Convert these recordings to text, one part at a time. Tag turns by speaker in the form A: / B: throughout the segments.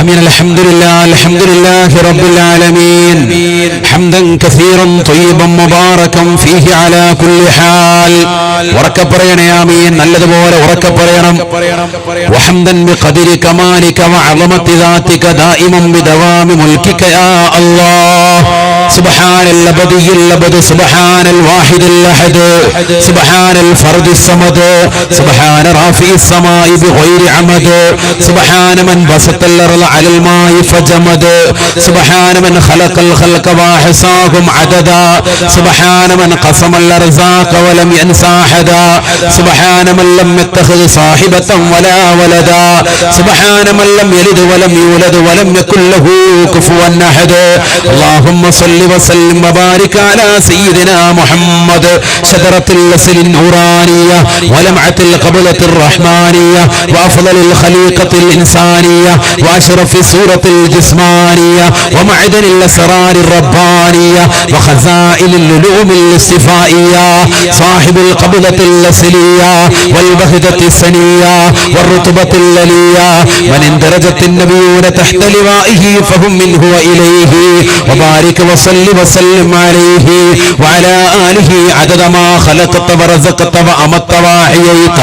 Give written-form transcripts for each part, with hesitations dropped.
A: آمين. الحمد لله رب العالمين حمدا كثيرا طيبا مباركا فيه على كل حال. ഉറക്കെ പറയണേ ആമീൻ. നല്ലതുപോലെ ഉറക്കെ പറയണം. وحمدا بقدر كمالك وعظمة ذاتك دائما بدوام ملكك يا الله. سبحان الأبدي الأبد سبحان الواحد الأحد سبحان الفرد الصمد سبحان رافع السماء بغير عمد سبحان من بسط الأرض على الماء فجمد سبحان من خلق الخلق وأحصاهم عددا سبحان من قسم الأرزاق ولم ينسى أحدا سبحان من لم يتخذ صاحبة ولا ولدا سبحان من لم يلد ولم يولد ولم يكن له كفوا أحد. اللهم صل وسلم وبارك على سيدنا محمد شجرة الأصل النورانية ولمعة القبلة الرحمانية وأفضل الخليقة الإنسانية وأشرف الصورة الجسمانية ومعدن الأسرار الربانية وخزائن العلوم الاصطفائية صاحب القبلة الأصلية والبهجة السنية والرتبة العليا من اندرجت النبيون تحت لوائه فهم منه وإليه. وبارك وصل وسلم عليه وعلى آله عدد ما خلقت ورزقت وأمت وأحييت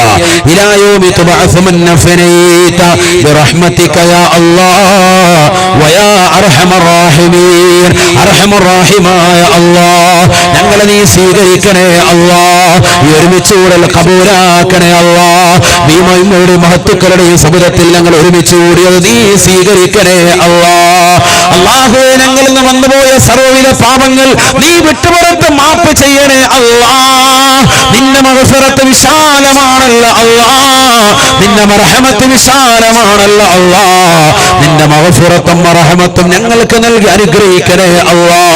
A: إلى يوم تبعث من فنيت برحمتك يا الله ويا أرحم الراحمين. أرحم الراحمين يا الله ഞങ്ങളെ നീ സ്വീകരിക്കണേ അല്ലാഹ്. ഈ ഒരുമിച്ചുകൂടൽ കബൂലാക്കണേ അല്ലാഹ്. ഭീമയുടെ മഹത്തുക്കളുടെയും സമുദ്രത്തിൽ ഞങ്ങൾ ഒരുമിച്ച് കൂടിയത് നീ സ്വീകരിക്കണേ അല്ലാഹ്. അല്ലാഹുവേ, ഞങ്ങളിൽ നിന്ന് വന്നുപോയ സർവ്വവിധ പാപങ്ങൾ നീ വിട്ടുപുറത്ത് മാപ്പ് ചെയ്യണേ അല്ലാഹ്. നിന്റെ മഗ്ഫിറത്ത് വിശാലമാണല്ലോ അല്ലാഹ്. നിന്റെ മർഹമത്ത് വിശാലമാണല്ലോ അല്ലാഹ്. നിന്റെ മഗ്ഫിറത്തും മർഹമത്തും ഞങ്ങൾക്ക് നൽകി അനുഗ്രഹിക്കണേ അല്ലാഹ്.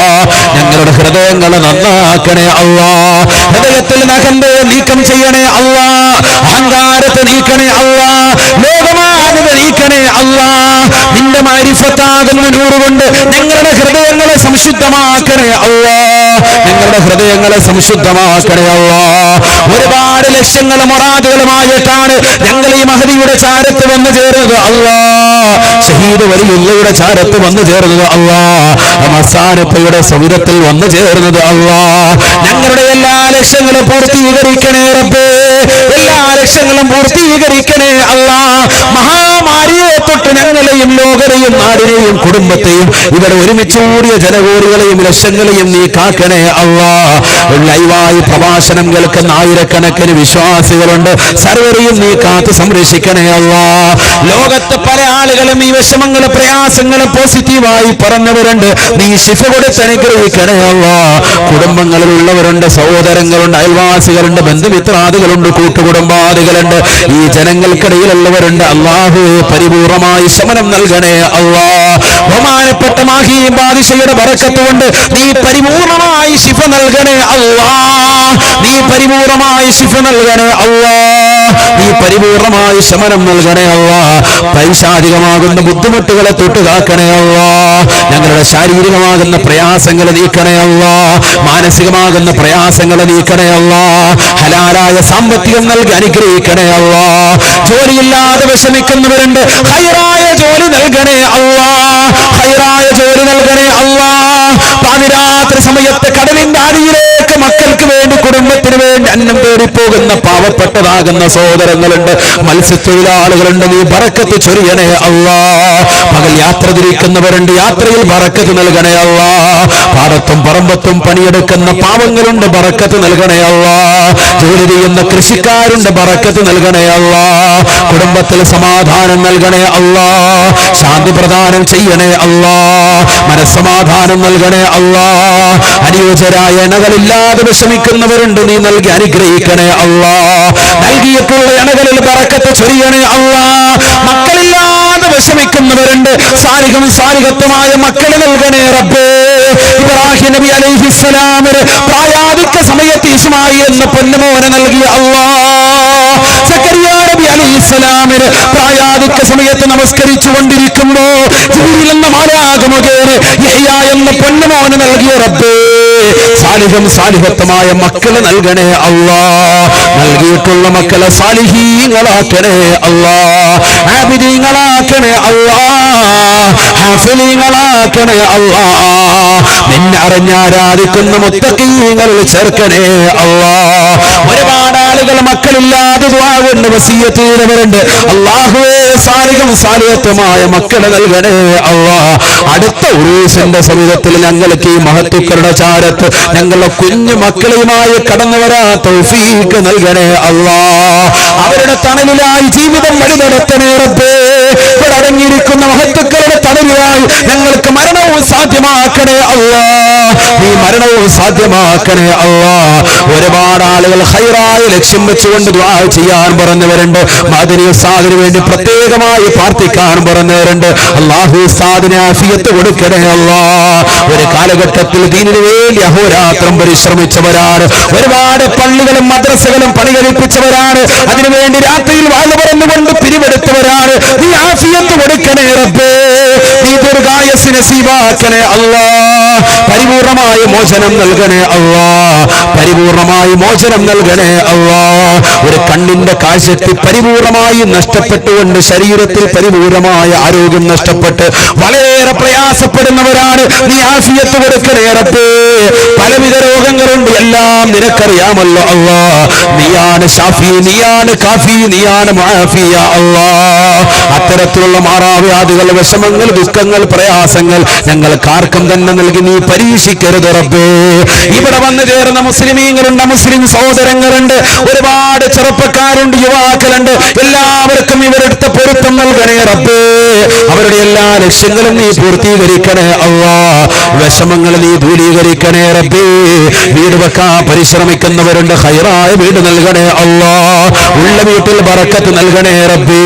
A: ഞങ്ങളുടെ ഹൃദയങ്ങളെ നന്നാക്കണേ അല്ലാഹ്. ഹൃദയത്തിൽ നഖന്തയെ നീക്കം ചെയ്യണേ അല്ലാഹ്. അഹങ്കാരത്തെ നീക്കണേ അല്ലാഹ്. ലോകമാനത നീക്കണേ അല്ലാഹ്. നിന്റെ മാരിഫത്താകുന്ന നൂറ് കൊണ്ട് ഞങ്ങളുടെ ഹൃദയങ്ങളെ സംശുദ്ധമാക്കണേ അല്ലാഹ്. ഞങ്ങളുടെ ഹൃദയങ്ങളെ സംശുദ്ധമാക്കണേ അല്ലാഹ്. ഒരുപാട് ലക്ഷ്യങ്ങളും മുറാദുകളുമായിട്ടാണ് ഞങ്ങൾ ഈ മഹദിയുടെ ചാരത്ത് വന്നു ചേർന്നത് അല്ലാഹ്. ഷഹീദ് വലിയുള്ളയുടെ ചാരത്ത് വന്നു ചേർന്നത് അല്ലാഹ്. മസാനപ്പയുടെ സൗരത്തിൽ വന്നു ചേർന്നത് അല്ലാഹ്. ഞങ്ങളുടെ എല്ലാ ലക്ഷ്യങ്ങളും പൂർത്തീകരിക്കണേ റബ്ബേ. എല്ലാ ലക്ഷ്യങ്ങളും പൂർത്തീകരിക്കണേ അല്ലാഹ്. മഹാമാരിയെ തൊട്ട് ഞങ്ങളെയും ലോകരെയും നാടിനെയും കുടുംബത്തെയും ഇവിടെ ഒരുമിച്ച് കൂടിയ ജനകോടികളെയും ലക്ഷങ്ങളെയും നീ കാക്കണേ അല്ലാഹ്. ലൈവായി പ്രഭാഷണം കേൾക്കുന്ന ആയിരക്കണക്കിന് വിശ്വാസികളുണ്ട്. സർവരെയും നീ കാത്തു സംരക്ഷിക്കണേ അല്ലാഹ്. ലോകത്ത് പല ആളുകളും ഈ വിഷമങ്ങളും പ്രയാസങ്ങളും പോസിറ്റീവായി പറഞ്ഞവരുണ്ട്. നീ ശിഫ കൊടുത്ത് അനുഗ്രഹിക്കണേ അല്ലാഹ്. കുടുംബങ്ങളിലുള്ളവരുണ്ട്, സഹോദരങ്ങളുണ്ട്, അയൽവാസികളുണ്ട്, ബന്ധുമിത്രാദികളുണ്ട്, കൂട്ടുകുടുംബാദികളുണ്ട്. ഈ ജനങ്ങൾക്കിടയിലുള്ളവരുണ്ട്. അല്ലാഹു പരിപൂർണമായി ശമനം നൽകണേ അല്ലാഹ്. ബഹുമാനപ്പെട്ട മാഹി ബാദിഷയുടെ ബറക്കത്ത് കൊണ്ട് നീ പരിപൂർണമായി ശിഫ നൽകണേ അല്ലാഹ്. നീ പരിപൂർണമായി ശിഫ നൽകണേ അല്ലാഹ്. നീ പരിപൂർണമായി ശമനം നൽകണേ അല്ലാഹ്. പൈശാചികമാകുന്ന ബുദ്ധിമുട്ടുകളെ തൊട്ടുകാക്കണേ അല്ലാഹ്. ഞങ്ങളുടെ ശാരീരികമാകുന്ന പ്രയാസങ്ങളെ നീക്കണേ അല്ലാഹ്. മാനസികമാകുന്ന പ്രയാസങ്ങളെ നീക്കണേ അല്ലാഹ്. ഹലാലായ സാമ്പത്തികം നൽകി അനുഗ്രഹിക്കണേ അല്ലാഹ്. ജോലിയില്ലാതെ വിഷമിക്കുന്നവരുണ്ട്. ഹൈറായ ജോലി നൽകണേ അല്ലാഹ്. ഹൈറായ ജോലി നൽകണേ അല്ലാഹ്. പാതിരാത്രി സമയത്ത് കടലിന്റെ അടിയിലേക്ക് മക്കൾക്ക് വേണ്ടി കുടുംബത്തിന് വേണ്ടി അന്നം തേടിപ്പോകുന്ന പാവപ്പെട്ടതാകുന്ന സഹോദരങ്ങളുണ്ട്, മത്സ്യത്തൊഴിലാളികളുണ്ട്. നീ ബറക്കത്ത് ചൊരിയണേ അല്ലാഹ്. പകൽ യാത്ര തിരിക്കുന്നവരുണ്ട്. യാത്രയിൽ ബറക്കത്ത് നൽകണേ അല്ലാഹ്. പാടത്തും പറമ്പത്തും പണിയെടുക്കുന്ന പാവങ്ങളുണ്ട്. ബറക്കത്ത് നൽകണേ അല്ലാഹ്. ജോലി ചെയ്യുന്ന കൃഷിക്കാരുണ്ട്. ബറക്കത്ത് നൽകണേ അല്ലാഹ്. കുടുംബത്തിൽ സമാധാനം നൽകണേ അല്ലാഹ്. ശാന്തി പ്രദാനം ചെയ്യണേ അല്ലാഹ്. മനസ്സമാധാനം നൽകണേ അല്ലാഹ്. അനുയോജ്യരായ ഇണകളില്ലാതെ വിഷമിക്കുന്നവരുണ്ട്. നീ നൽകി അനുഗ്രഹിക്കണേ അല്ലാഹ്. നൽകിയിട്ടുള്ള ഇണകളിൽ ബറക്കത്ത് ചൊരിയണേ അല്ലാഹ്. മക്കളില്ലാതെ വിഷമിക്കുന്നവരുണ്ട്. സാലിഹും സാലിഹത്തുമായ മക്കളെ നൽകണേ റബ്ബേ. ഇബ്രാഹിം നബി അലൈഹിസ്സലാമിന് പ്രായാധിക്യ സമയത്ത് ഇസ്മായിൽ എന്ന പൊന്നുമോനെ നൽകിയ അല്ലാഹ്. സക്കറിയ നബി അലൈഹിസ്സലാമിന് പ്രായാധിക്യ സമയത്ത് നമസ്കരിച്ചു കൊണ്ടിരിക്കുമ്പോ ജിബ്രീൽ എന്ന മാലാഖമുഖേന യഹ്യ എന്ന പൊന്നുമോനെ നൽകിയ റബ്ബേ. സാലിഹും സാലിഹത്തുമായ മക്കളെ നൽകണേ അല്ലാഹ്. നൽകിയിട്ടുള്ള മക്കളെ സാലിഹീങ്ങളാക്കണേ അല്ലാഹ്. ആബിദീങ്ങളാക്കണേ അല്ലാഹ്. ഹാഫിളീങ്ങളാക്കണേ അല്ലാ. നിന്നെ അറിഞ്ഞാരാധിക്കുന്ന മുത്തഖീങ്ങളിൽ ചേർക്കണേ അല്ലാ. ഒരുപാട് ആളുകൾ മക്കളില്ലാതെ ദുആ കൊണ്ട് വസിയ്യത്ത് ചെയ്തവരുണ്ട്. അല്ലാഹുവേ സാലിഹും സാലിഹത്തുമായ മക്കളെ നൽകണേ അല്ലാ. അടുത്ത ഉറൂസിന്റെ സമീപത്തിൽ ഞങ്ങൾക്ക് ഈ മഹത്തുക്കളുടെ ചാരത്ത് ഞങ്ങളുടെ കുഞ്ഞു മക്കളുമായി കടന്നു വരാൻ തൗഫീഖ് നൽകണേ അല്ലാ. അവരുടെ തണലിലായി ജീവിതം വഴി നടത്തണേ റബ്ബേ. ഇവിടെ അടങ്ങിയിരിക്കുന്ന മഹത്തുക്കളുടെ തണലിലായി ഞങ്ങൾക്ക് മരണവും സാധ്യമാക്കണേ അല്ലാ. ഈ മരണവും സാധ്യമാക്കണേ അല്ലാ. ഒരുപാട് ആളുകൾ ഖൈറായ ലക്ഷ്യം വെച്ചുകൊണ്ട് ദുആ ചെയ്യാൻ പറഞ്ഞവരുണ്ട്. മദനി ഉസ്താദിന് വേണ്ടി പ്രത്യേകമായി പ്രാർത്ഥിക്കാൻ പറഞ്ഞവരുണ്ട്. അല്ലാഹു ഉസ്താദിന് ആഫിയത്ത് കൊടുക്കണേ അല്ലാ. ഒരു കാലഘട്ടത്തിൽ ദീനിനു വേണ്ടി അഹോരാത്രം പരിശ്രമിച്ചവരാണ്. ഒരുപാട് പള്ളികളും മദ്രസകളും പണികഴിപ്പിച്ചവരാണ്. അതിനുവേണ്ടി രാത്രിയിൽ വാഴ പറഞ്ഞുകൊണ്ട് പിരിവെടുത്തവരാണ്. നീ ആഫിയത്ത് കൊടുക്കണേ റബ്ബേ. നീ ദീർഘായുസ്സ് നസീബാക്കണേ അല്ലാ. പരിപൂർണമായ മോചനം നൽകണേ അല്ലാ. പരിപൂർണമായി മോചനം നൽകണേ അല്ലാ. ഒരു കണ്ണിന്റെ കാഴ്ചശക്തി പരിപൂർണമായി നഷ്ടപ്പെട്ടുകൊണ്ട് ശരീരത്തിൽ പരിപൂർണമായ ആരോഗ്യം നഷ്ടപ്പെട്ട് വളരെ പ്രയാസപ്പെടുന്നവരാണ്. നീ ആഫിയത്ത് കൊടുക്കണേ റബ്ബേ. പലവിധ രോഗങ്ങളുണ്ട്, എല്ലാം നിനക്കറിയാമല്ലോ അല്ലാ. നീയാണ് ഷാഫി, നീയാണ് കാഫി, നീയാണ് മുആഫി യാ അല്ലാ. അത്തരത്തിലുള്ള മാറാവ്യാധികൾ, വിഷമങ്ങൾ, ദുഃഖങ്ങൾ, പ്രയാസങ്ങൾ ഞങ്ങൾക്ക് ആർക്കും തന്നെ നൽകി നീ പരീക്ഷിക്കരുത് റബ്ബേ. ഇവിടെ വന്നു ചേർന്ന മുസ്ലിമീങ്ങളുണ്ട്, മുസ്ലിം സഹോദരങ്ങളുണ്ട്, ഒരുപാട് ചെറുപ്പക്കാരുണ്ട്, യുവാക്കളുണ്ട്. എല്ലാവർക്കും ഇവരെടുത്ത പൊരുത്തം നൽകണേ റബ്ബേ. അവരുടെ എല്ലാ ലക്ഷ്യങ്ങളും നീ പൂർത്തീകരിക്കണേ അല്ലാ. വിഷമങ്ങൾ നീ ദൂരീകരിക്കണേ റബ്ബേ. വീട് വെക്കാൻ പരിശ്രമിക്കുന്നവരുണ്ട്, ഖൈറായ വീട് നൽകണേ അല്ലാ. ഉള്ള വീട്ടിൽ ബറക്കത്ത് നൽകണേ റബ്ബേ.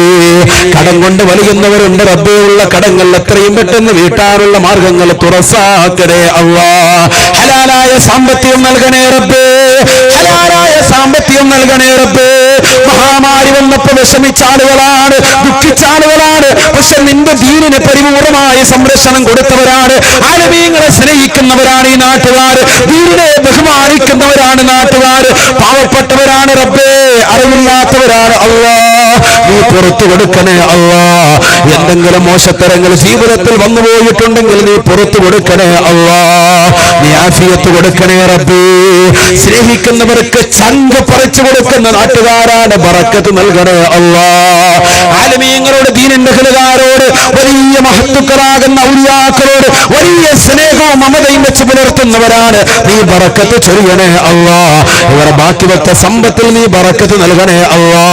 A: കടം കൊണ്ട് വലിയുന്നവരുണ്ട് റബ്ബേ. ഉള്ള കടങ്ങൾ എത്രയും പെട്ടെന്ന് വീട്ടാനുള്ള മാർഗങ്ങൾ തുറസാക്കണേ അല്ലാ. ഹലാലായ സാമ്പത്തികം നൽകണേ റബ്ബേ. ഹലാലായ സാമ്പത്തികം നൽകണേ റബ്ബേ. മഹാമാരി വന്നപ്പോൾ വിഷമിച്ച ആളുകളാണ്, ദുഃഖിച്ച ആളുകളാണ്. പക്ഷെ നിന്റെ ദീനിന് പരിപൂർണമായ സംരക്ഷണം കൊടുത്തവരാണ്. ആലമീങ്ങളെ സ്നേഹിക്കുന്നവരാണ് ഈ നാട്ടുകാർ. ദീനിനെ ബഹുമാനിക്കുന്നവരാണ് നാട്ടുകാർ. പാവപ്പെട്ടവരാണ് റബ്ബേ, അറിവില്ലാത്തവരാണ് അല്ലാ. നീ പുറത്തു കൊടുക്കണേ അല്ലാ. എന്തെങ്കിലും മോശത്തരങ്ങൾ ജീവിതത്തിൽ വന്നു പോയിട്ടുണ്ടെങ്കിൽ നീ പുറത്തു കൊടുക്കണേ അല്ലാ. നീ ആഫിയത്ത് കൊടുക്കണേ റബ്ബേ. സ്നേഹിക്കുന്നവർക്ക് ചങ്ക് പറിച്ചു കൊടുക്കുന്ന നാട്ടുകാരാണ്, ബറക്കത്ത് നൽകണേ അല്ലാ. ആലമീങ്ങളോട്, ദീനിന്റെ ഖലകാരോട്, വലിയ മഹത്തുക്കളാകുന്ന ഔലിയാക്കളോട് വലിയ സ്നേഹവും മമതയും വെച്ച് പുലർത്തുന്നവരാണ്. നീ ബറക്കത്ത് ചൊരിയണേ അല്ലാ. ഇവർ ബാക്കി വെച്ച സമ്പത്തിൽ നീ ബറക്കത്ത് നൽകണേ അല്ലാ.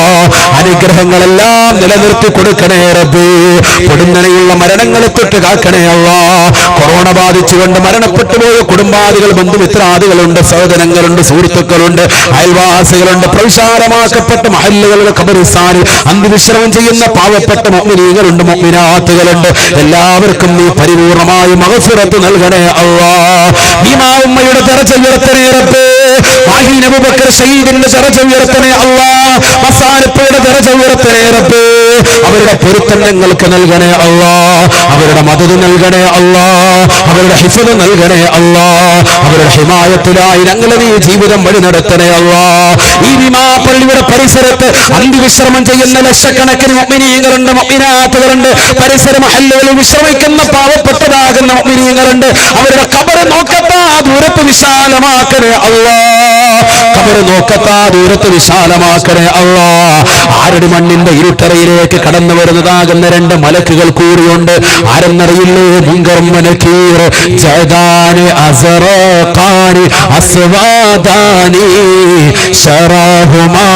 A: അനുഗ്രഹങ്ങളെല്ലാം നിലനിർത്തി കൊടുക്കണേ റബ്ബേ. പൊടുന്നനെയുള്ള മരണങ്ങളെ തൊട്ട് കാക്കണേ അല്ലാ. കൊറോണ ബാധിച്ചുകൊണ്ട് മരണപ്പെട്ടു പോയ കുടുംബാദികൾ, ബന്ധുമിത്രാദികളുണ്ട്, സഹോദരങ്ങളുണ്ട്, സുഹൃത്തുക്കളുണ്ട്, അയൽവാസികളുണ്ട്. പ്രവിശാലമാക്കപ്പെട്ട മഹല്ലുകളുടെ ഖബറിസ്ഥാനിൽ അന്ത്യവിശ്രമം ചെയ്യുന്ന പാവപ്പെട്ട മുഅ്മിനീങ്ങളുണ്ട്, മുഅ്മിനാത്തുകളുണ്ട്. എല്ലാവർക്കും നീ പരിപൂർണമായി മഗ്ഫിറത്ത് നൽകണേ അല്ലാ. ഉമ്മയുടെ ദറജ ഉയർത്തണേ റബ്ബേ. വാഹിൻ അബൂബക്കർ ശഹീദിന്റെ ദറജ ഉയർത്തണേ അല്ലാ. മസാനപ്പയുടെ ദറജ ഉയർത്തണേ റബ്ബേ. അവരുടെ പൊരുത്തം ഞങ്ങൾക്ക് നൽകണേ അല്ലാ. അവരുടെ മദദ് നൽകണേ അല്ലാ. അവരുടെ ഹിഫ്ദ് നൽകണേ അല്ലാ. അവരുടെ ഹിമായത്തിലായി ഞങ്ങളെ നീ ജീവിതം വഴി നടത്തണേ അല്ലാ. ഈ പള്ളിയുടെ പരിസരത്ത് അന്ത്യവിശ്രമം ചെയ്യുന്ന ലക്ഷക്കണക്കിന് മുഅ്മിനീങ്ങളുണ്ട്, മുഅ്മിനാത്തുകളുണ്ട്. പരിസര മഹല്ലുകളിൽ വിശ്രമിക്കുന്ന പാവപ്പെട്ടതാകുന്ന മുഅ്മിനീങ്ങളുണ്ട്. അവരുടെ ഖബർ നോക്കത്താ ദൂരത്ത് വിശാലമാക്കണേ അല്ലാ. ഖബർ നോക്കത്താ ദൂരത്ത് വിശാലമാക്കണേ അല്ലാ. ആരുടെ മണ്ണിന്റെ ഇരുട്ടറയിലേക്ക് കടന്നു വരുന്നതാകുന്ന രണ്ട് മലക്കുകൾ കൂടിയുണ്ട്. ആരെന്നറിയില്ലേ? മുൻകർ മനക്കീർ, ജദാനി അസ്റഖാനി അസ്വാദാനി ശറാഹുമാ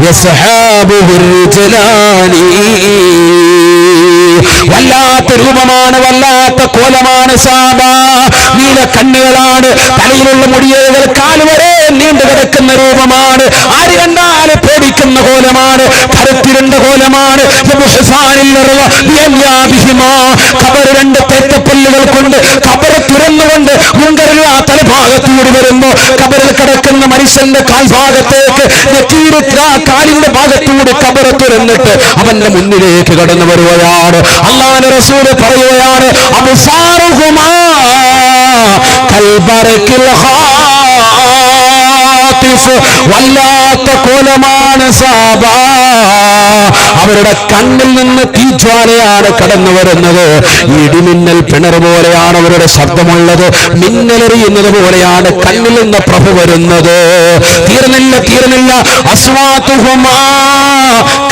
A: യസ്ഹാബുഹു റിജ്ലാനി. വല്ലാത്ത രൂപമാണ്, വല്ലാത്ത കോലമാണ് സാബ. നീല കണ്ണുകളാണ്, തലയിലുള്ള മുടിയേകൾ കാലുവരെ നീണ്ടു കിടക്കുന്ന രൂപമാണ്. ആര് കണ്ടാല് പേടിക്കുന്ന കോലമാണ്, കരുത്തിരണ്ട കോലമാണ്. ഖബർ രണ്ട് തേറ്റപ്പല്ലുകൾ കൊണ്ട് ഖബർ തുറന്നുകൊണ്ട് മുൻകരുള്ള തലഭാഗത്തൂടി വരുമ്പോ ഖബറിൽ കിടക്കുന്ന മനുഷ്യന്റെ കാൽഭാഗത്തേക്ക് കാലിന്റെ ഭാഗത്തൂടി ഖബർ തുറന്നിട്ട് അവന്റെ മുന്നിലേക്ക് കടന്നു വരുകയാണ്. അല്ലാഹുവിന്റെ റസൂൽ പറയുകയാണ്, അബ്സാറുഹുമാ കൽബറകിൽ ഖാതിബ്. ഖാസിഫ്, വല്ലാത്ത കോലമാണ് സാബ. അവരുടെ കണ്ണിൽ നിന്ന് തീജ്വാലയാണ് കടന്നു വരുന്നത്. ഇടിമിന്നൽ പിണർ പോലെയാണ് അവരുടെ ശബ്ദമുള്ളത്. മിന്നലെറിയുന്നത് പോലെയാണ് കണ്ണിൽ നിന്ന് പ്രഭ വരുന്നത്. തീർന്നില്ല അസ്വാതുഹുമാ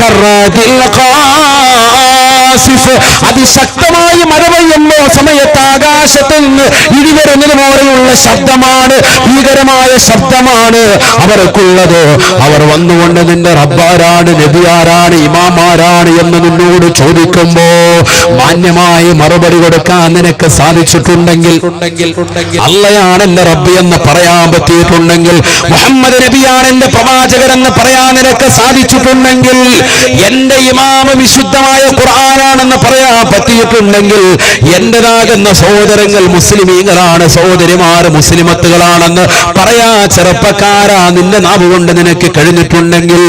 A: കറദിൽ ഖാസിഫ്. അതിശക്തമായി മഴ പെയ്യുമ്പോ സമയത്ത് ആകാശത്ത് നിന്ന് ഇടി വരുന്നത് പോലെയുള്ള ശബ്ദമാണ്, ഭീകരമായ ശബ്ദമാണ് അവർക്കുള്ളത്. അവർ വന്നുകൊണ്ട് നിന്റെ റബ്ബാരാണ്, നബിയാരാണ്, ഇമാമാരാണ് എന്ന് നിന്നോട് ചോദിക്കുമ്പോ മാന്യമായി മറുപടി കൊടുക്കാൻ നിനക്ക് സാധിച്ചിട്ടുണ്ടെങ്കിൽ, അള്ളയാണ് എന്റെ റബ്ബ് എന്ന് പറയാൻ പറ്റിയിട്ടുണ്ടെങ്കിൽ, മുഹമ്മദ് നബിയാണ് എന്റെ പ്രവാചകരെന്ന് പറയാൻ നിനക്ക് സാധിച്ചിട്ടുണ്ടെങ്കിൽ, എന്റെ ഇമാമ വിശുദ്ധമായ ഖുർആനാണെന്ന് പറയാൻ പറ്റിയിട്ടുണ്ടെങ്കിൽ, എന്റേതാകുന്ന സഹോദരങ്ങൾ മുസ്ലിമീങ്ങളാണ്, സഹോദരിമാർ മുസ്ലിമത്തുകളാണെന്ന് പറയാ ചെറുപ്പക്കാരാ നിന്റെ നാവ് കൊണ്ട് നിനക്ക് കഴിഞ്ഞിട്ടുണ്ടെങ്കിൽ,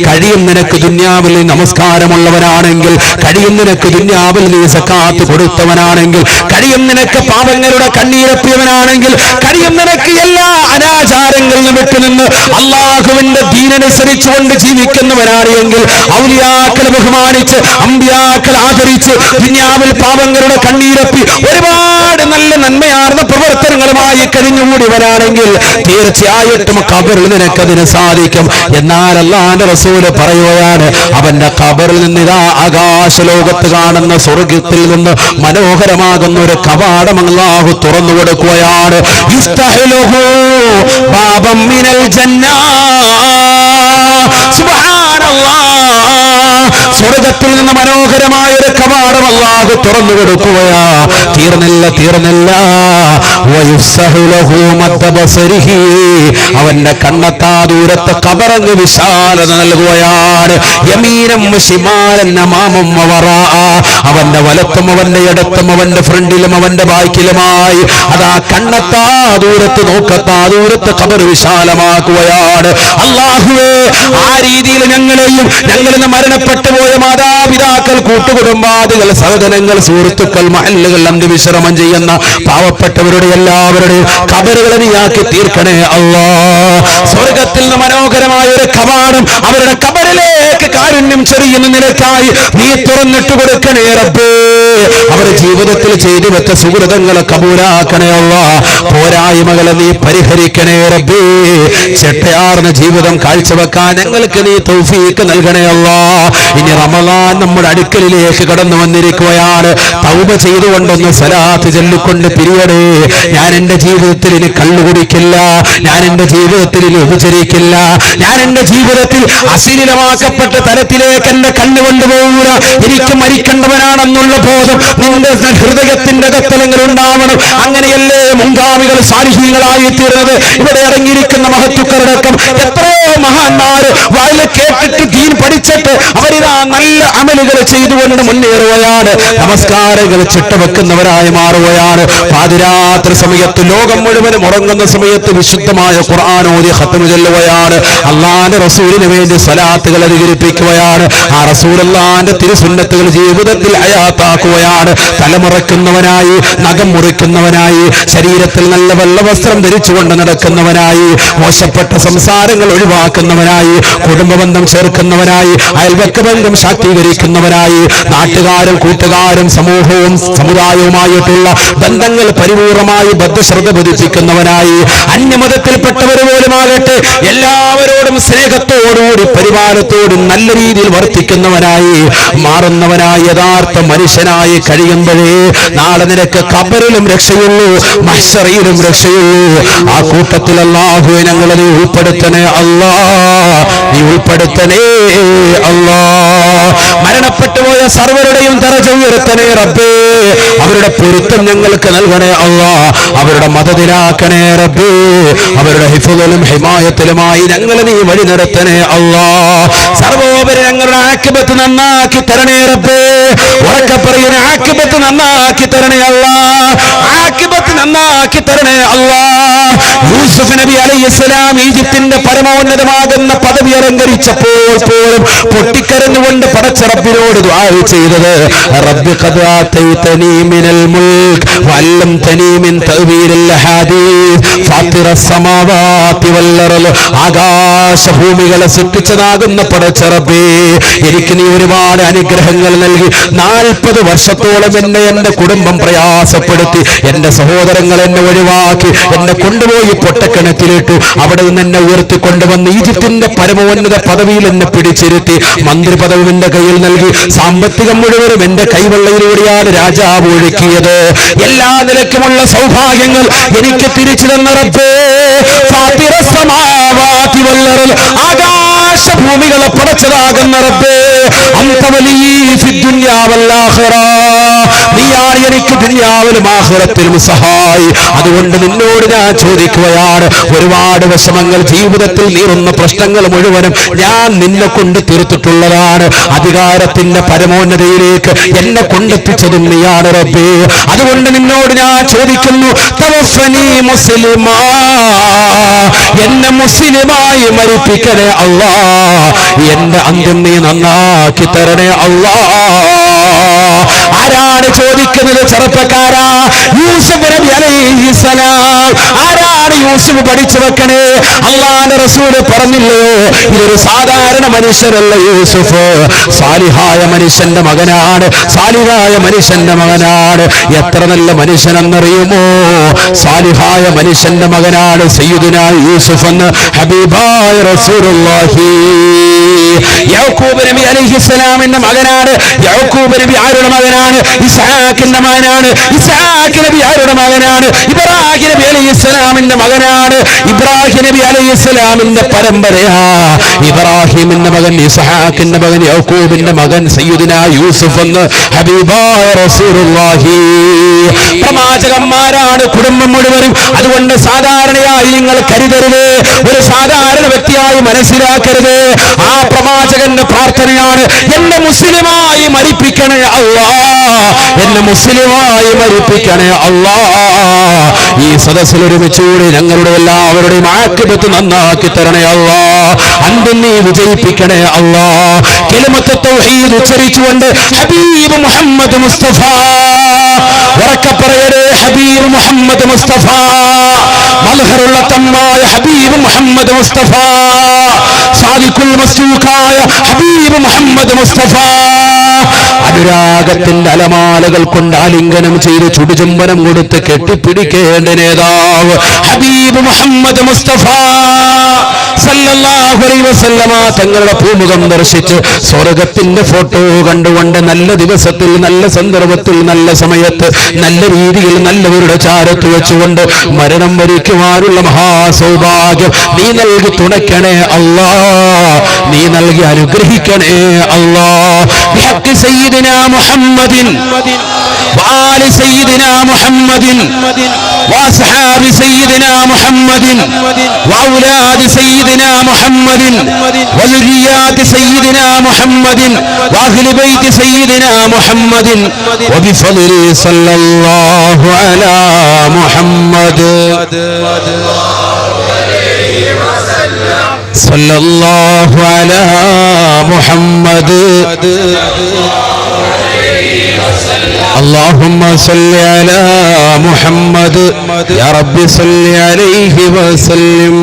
A: കഴിയും നിനക്ക് ദുന്യാവിൽ നമസ്കാരമുള്ളവനാണെങ്കിൽ, കഴിയും നിനക്ക് ദുന്യാവിൽ നീ സക്കാത്ത് കൊടുത്തവനാണെങ്കിൽ, കഴിയും നിനക്ക് പാപങ്ങളുടെ കണ്ണീരപ്പിയവനാണെങ്കിൽ, കഴിയും നിനക്ക് എല്ലാ അനാചാരങ്ങളിലും വിട്ടുനിന്ന് അള്ളാഹുവിന്റെ ദീനനുസരിച്ചുകൊണ്ട് ജീവിക്കുന്നവനാണ് എങ്കിൽ, ഔലിയാക്കളെ ബഹുമാനിച്ച് അമ്പിയാക്കളെ ആദരിച്ച് ദുന്യാവിൽ പാപങ്ങളുടെ കണ്ണീരപ്പി ഒരുപാട് നല്ല നന്മയാർന്ന പ്രവർത്തനങ്ങളുമായി കഴിഞ്ഞുകൂടിയവനാണെങ്കിൽ തീർച്ചയായിട്ടും ഖബറിൽ നിനക്കതിന് സാധിക്കും. എന്നാൽ അല്ലാഹുവിന്റെ റസൂല് പറയുകയാണ്, അവന്റെ ഖബറിൽ നിന്ന് ഇതാ ആകാശലോകത്ത് കാണുന്ന സ്വർഗ്ഗത്തിൽ നിന്ന് മനോഹരമാകുന്ന ഒരു കവാടം അല്ലാഹു തുറന്നു കൊടുക്കുകയാണ്. യുഫ്തഹുലഹു ബാബം മിനൽ ജന്ന. സുബ്ഹാനല്ലാഹ്, സ്വർഗ്ഗത്തിൽ നിന്ന് മനോഹരമായ ഒരു കവാടം അല്ലാഹു തുറന്നു കൊടുക്കുകയാ. തീർന്നില്ല വയുഫ്സഹുലഹു മദ്ദ ബസരിഹി. അവന്റെ കണ്ണത്താ ദൂരത്ത് ഖബറങ്ങ് വിശാലത നൽകുകയാണ്. യമീനം ശിമാലൻ അമാമം വറാ. അവന്റെ വലത്തും അവന്റെ ഇടത്തും അവന്റെ ഫ്രണ്ടിലും അവന്റെ ബാക്കിലുമായി അതാ കണ്ണത്താ ദൂരത്ത് നോക്കത്താ ദൂരത്ത് ഖബർ വിശാലമാക്കുകയാണ്. അല്ലാഹുവേ, ആ രീതിയിൽ ഞങ്ങളെയും ഞങ്ങളിൽ നിന്ന് മരണപ്പെട്ടു പോയ മാതാപിതാക്കൾ, കൂട്ടുകുടുംബാദികൾ, സഹോദരങ്ങൾ, സുഹൃത്തുക്കൾ, മഹല്ലുകൾ അന്ത്യവിശ്രമം ചെയ്യുന്ന പാവപ്പെട്ടവരുടെ എല്ലാവരുടെയും ഖബറുകളെ നീയാക്കി തീർക്കണേ അല്ലാ. സ്വർഗത്തിൽ നിന്ന് മനോഹരമായ ഒരു കവാടം അവരുടെ ഖബറിലേക്ക് കാരുണ്യം ചൊരിയുന്ന നിലക്കായി നീ തുറന്നിട്ട് കൊടുക്കണേ റബ്ബേ. അവരുടെ ജീവിതത്തിൽ ചെയ്തു വെച്ച സുഹൃതങ്ങളെ കബൂലാക്കണേ അല്ലാ. പോരായ്മകളെ നീ പരിഹരിക്കണേ റബ്ബേ. ചെട്ടയാർന്ന ജീവിതം കാഴ്ചവെക്കാൻ ഞങ്ങൾക്ക് നീ തൗഫീഖ് നൽകണേ അല്ലാ. ഇനി റമളാൻ നമ്മുടെ അടുക്കലിലേക്ക് കടന്നു വന്നിരിക്കുകയാണ്. തൗബ ചെയ്തുകൊണ്ടൊന്ന് സലാത്ത് ചൊല്ലിക്കൊണ്ട് പിരിയടേ. ഞാൻ എന്റെ ജീവിതത്തിൽ ഇനി കള്ളു കുടിക്കില്ല, ഞാൻ എന്റെ ജീവിതത്തിൽ ഇനി ഉപചരിക്കില്ല, ഞാൻ എന്റെ ജീവിതത്തിൽ അശ്ലീലമാക്കപ്പെട്ട തലത്തിലേക്ക് എന്റെ കണ്ണു കൊണ്ടുപോകൂല. എനിക്ക് മരിക്കേണ്ടവനാണെന്നുള്ള ബോധം നിന്റെ ഹൃദയത്തിന്റെ അകത്തലങ്ങൾ ഉണ്ടാവണം. അങ്ങനെയല്ലേ മുൻഗാമികൾ സാലിഹീങ്ങളായി തീർന്നത്. ഇവിടെ ഇറങ്ങിയിരിക്കുന്ന മഹത്തുക്കളടക്കം എത്രയോ മഹാന്മാര് വായില് കേട്ടിട്ട് ദീൻ പഠിച്ചിട്ട് അവരിതാ നല്ല അമലുകൾ ചെയ്തുകൊണ്ട് മുന്നേറുകയാണ്. നമസ്കാരങ്ങൾ ചിട്ടവെക്കുന്നവരായി മാറുകയാണ്. പാതിരാത്രി സമയത്ത് ലോകം മുഴുവനും ഉറങ്ങുന്ന സമയത്ത് വിശുദ്ധമായ ഖുർആൻ ഓതി ഖത്മ് ചൊല്ലുകയാണ്. അല്ലാഹുവിന്റെ റസൂലിന് വേണ്ടി സ്വലാത്തുകൾ അധികരിപ്പിക്കുകയാണ്. ആ റസൂലുള്ളാഹിന്റെ തിരുസുന്നത്തുകൾ ജീവിതത്തിൽ ഹയാത്താക്കുകയാണ്. തലമുറക്കുന്നവനായി, നഖം മുറിക്കുന്നവനായി, ശരീരത്തിൽ നല്ല വെള്ളവസ്ത്രം ധരിച്ചുകൊണ്ട് നടക്കുന്നവനായി, മോശപ്പെട്ട സംസാരങ്ങൾ ഒഴിവാക്കുന്നവനായി, കുടുംബബന്ധം ചേർക്കുന്നവനായി, അയൽവക്കബന്ധം ശാക്തീകരിക്കുന്നവനായി, നാട്ടുകാരും കൂട്ടുകാരും സമൂഹവും സമുദായവുമായിട്ടുള്ള ബന്ധങ്ങൾ പരിപൂർണമായി ബദ്ധശ്രദ്ധ പതിപ്പിക്കുന്നവനായി, അന്യമതത്തിൽപ്പെട്ടവർ പോലുമാകട്ടെ എല്ലാവരോടും സ്നേഹത്തോടുകൂടി പരിപാലത്തോടും നല്ല രീതിയിൽ വർത്തിക്കുന്നവനായി മാറുന്നവനായി യഥാർത്ഥ മനുഷ്യനായി കഴിയുമ്പോഴേ നാളെ നിനക്ക് ഖബറിലും രക്ഷയുള്ളൂ, മഹ്ശറിലും രക്ഷയുള്ളൂ. ആ കൂട്ടത്തിൽ അല്ലാഹുവേ ഞങ്ങളെ നീ ഉൾപ്പെടുത്തണേ അല്ലാ, നീ ഉൾപ്പെടുത്തണേ അല്ലാ. മരണപ്പെട്ടുപോയ സർവരുടെയും ദറജ ഉയർത്തണേ റബ്ബേ. അവരുടെ പൊരുത്തം ഞങ്ങൾക്ക് നൽകണേ അല്ലാ. അവരുടെ മദദിലാക്കണേ റബ്ബേ. അവരുടെ ഹിഫ്ളിലും ഹിമായത്തിലുമായി ഞങ്ങളെ നീ വഴി നടത്തണേ അല്ലാ. സർവോപരി ഞങ്ങളുടെ ആഖിബത്ത് നന്നാക്കി തരണേ റബ്ബേ. ഉറക്കെ പറയുന്ന ആഖിബത്ത് നന്നാക്കി തരണേ അല്ലാ. ആഖിബത്ത് നന്നാക്കി തരണേ അല്ലാ. യൂസുഫ് നബി അലൈഹിസ്സലാം ഈജിപ്തിന്റെ പരമോന്നതമാകുന്ന പദവി അലങ്കരിച്ചപ്പോൾ പോലും പൊട്ടിക്കര പൊട്ടിക്കരഞ്ഞുകൊണ്ട് പടച്ച റബ്ബിനോട് ദുആ ചെയ്തത്, റബ്ബി ഖദ് ആതൈതനി മിനൽ മുൽക് വഅല്ലംതനി മിൻ തഅ്വീലിൽ ഹദീസ് ഫാത്തിറസ് സമാവാതി വൽ അർള്. ആകാശഭൂമികളെ സൃഷ്ടിച്ചതാകുന്ന പടച്ച റബ്ബേ, എനിക്ക് നീ ഒരുപാട് അനുഗ്രഹങ്ങൾ നൽകി. 40 വർഷത്തോളം എന്റെ കുടുംബം പ്രയാസപ്പെടുത്തി, എന്റെ സഹോദരങ്ങൾ എന്നെ ഒഴിവാക്കി, എന്നെ കൊണ്ടുപോയി പൊട്ടക്കിണറ്റിലിട്ടു. അവിടെ നിന്ന് എന്നെ ഉയർത്തിക്കൊണ്ടുവന്ന് ഈജിപ്തിന്റെ പരമോന്നത പദവിയിൽ എന്നെ പിടിച്ചിരുത്തി. മന്ത്രി പദവി എന്റെ കയ്യിൽ നൽകി. സാമ്പത്തികം മുഴുവനും എന്റെ കൈവെള്ളയിലൂടെയാണ് രാജാവ് ഒഴുക്കിയത്. എല്ലാ നിലയ്ക്കുമുള്ള സൗഭാഗ്യങ്ങൾ എനിക്ക് തിരിച്ചു തന്ന റബ്ബേ, ഫാത്തിറസ് സമാവാതി വൽ അർള്, ആകാശഭൂമികളെ പടച്ചതാകുന്ന റബ്ബേ, അൻത വലി ഫിദ് ദുനിയാ വൽ ആഖിറ, നീയാണ് എനിക്ക് ദുനിയാവിലും ആഖിറത്തിലും സഹായി. അതുകൊണ്ട് നിന്നോട് ഞാൻ ചോദിക്കുകയാണ്, ഒരുപാട് വിഷമങ്ങൾ ജീവിതത്തിൽ നീറുന്ന പ്രശ്നങ്ങൾ മുഴുവനും ഞാൻ നിന്നെ കൊണ്ട് തീർത്തിട്ടുള്ളതാണ്. അധികാരത്തിന്റെ പരമോന്നതയിലേക്ക് എന്നെ കൊണ്ടെത്തിച്ചതും നീയാണ് റബ്ബേ. അതുകൊണ്ട് നിന്നോട് ഞാൻ ചോദിക്കുന്നു, തവഫനി മുസ്ലിമാ, എന്നെ മുസ്ലിമായി മരിപ്പിക്കണേ അല്ലാ, എന്റെ അന്ത്യം നീ നന്നാക്കി തരണേ അല്ലാ. ആരാണ് ചോദിക്കുന്നത്? ചെറുപ്പക്കാരാ, യൂസുഫ് നബി അലൈഹിസ്സലാം. ആരാണ് യൂസുഫ് പഠിച്ചു വെക്കണേ? അല്ലാഹുവിന്റെ റസൂൽ പറഞ്ഞില്ലയോ, ഇതൊരു സാധാരണ മനുഷ്യരല്ല യൂസുഫ്, സാലിഹായ മനുഷ്യന്റെ മകനാണ്, സാലിഹായ മനുഷ്യന്റെ മകനാണ്. എത്ര നല്ല മനുഷ്യനെന്നറിയുമോ? സാലിഹായ മനുഷ്യന്റെ മകനാണ് സയ്യിദുനാ യൂസുഫ് എന്ന് ഹബീബായ റസൂലുള്ളാഹി. യാക്കൂബ് നബി അലൈഹിസ്സലാമിന്റെ മകനാണ്. യാക്കൂബ് നബി ആരുടെ മകനാണ്? ഇസ്ഹാഖിന്റെ മകനാണ്. ഇസ്ഹാഖ് നബി ആരുടെ മകനാണ്? ഇബ്രാഹിം നബി അലൈഹിസ്സലാമിന്റെ മകനാണ്. ഇബ്രാഹിം നബി അലൈഹിസ്സലാമിന്റെ പരമ്പരയാ. ഇബ്രാഹിമിന്റെ മകൻ, ഇസ്ഹാഖിന്റെ മകൻ, യാക്കൂബിന്റെ മകൻ സയ്യിദുനാ യൂസുഫ് എന്ന് ഹബീബായ റസൂലുള്ളാഹി. പ്രവാചകന്മാരാണ് കുടുംബം മുഴുവനും. അതുകൊണ്ട് സാധാരണയായി നിങ്ങൾ കരുതരുത്, ഒരു സാധാരണ വ്യക്തിയായി മനസ്സിലാക്കരുത്. ആ പ്രവാചകന്റെ പ്രാർത്ഥനയാണ്, എന്നെ മുസ്ലിമായി മരിപ്പിക്കണേ അല്ലാ, എന്നെ മുസ്ലിമായി മരിപ്പിക്കണേ അല്ലാ. ഈ സദസ്സിൽ ഒരുമിച്ചുകൂടി ഞങ്ങളുടെ എല്ലാവരുടെയും ആഖിബത്ത് നന്നാക്കി തരണേ അല്ലാ, അന്ത്യം നീ വിജയിപ്പിക്കണേ അല്ലാ. കലിമത്ത് തൗഹീദ് ഉച്ചരിച്ചുകൊണ്ട് ഹബീബ് മുഹമ്മദ് മുസ്തഫ, ഉറക്കെ പറയണേ ഹബീബ് മുഹമ്മദ് മുസ്തഫ, മൽഹറുള്ള തമ്മായ ഹബീബ് മുഹമ്മദ് മുസ്തഫ, സാദിഖുൽ മസ്ലൂഖായ ഹബീബ് മുഹമ്മദ് മുസ്തഫ. അനുരാഗത്തിന്റെ അലമാലകൾ കൊണ്ട് ആലിംഗനം ചെയ്ത് ചുടുചുംബനം കൊടുത്ത് കെട്ടിപ്പിടിക്കേണ്ട നേതാവ് ഹബീബ് മുഹമ്മദ് മുസ്തഫ സല്ലല്ലാഹു അലൈഹി വസല്ലമ തങ്ങളുടെ പൂമുഖം ദർശിച്ച് സ്വർഗത്തിന്റെ ഫോട്ടോ കണ്ടുകൊണ്ട് നല്ല ദിവസത്തിൽ, നല്ല സന്ദർഭത്തിൽ, നല്ല സമയത്ത്, നല്ല രീതിയിൽ നല്ലവരുടെ ചാരത്ത് വെച്ചുകൊണ്ട് മരണം വരിക്കുവാനുള്ള മഹാസൗഭാഗ്യം നീ നൽകി തുണയ്ക്കണേ അല്ലാ, നീ നൽകി അനുഗ്രഹിക്കണേ അല്ലാ. ബിഹഖ് സയ്യിദിനാ മുഹമ്മദിൻ വആലി സയ്യിദിനാ മുഹമ്മദിൻ വഅസ്ഹാബി സയ്യിദിനാ മുഹമ്മദിൻ വഔലാദി സയ്യിദിനാ മുഹമ്മദിൻ വദുരിയാതി സയ്യിദിനാ മുഹമ്മദിൻ വഅഹ്ലി ബൈതി സയ്യിദിനാ മുഹമ്മദിൻ വബിഫദ്ലി സല്ലല്ലാഹു അലാ മുഹമ്മദ് സല്ലല്ലാഹു അലാ മുഹമ്മദ്. اللهم صل على محمد يا رب صل عليه وسلم.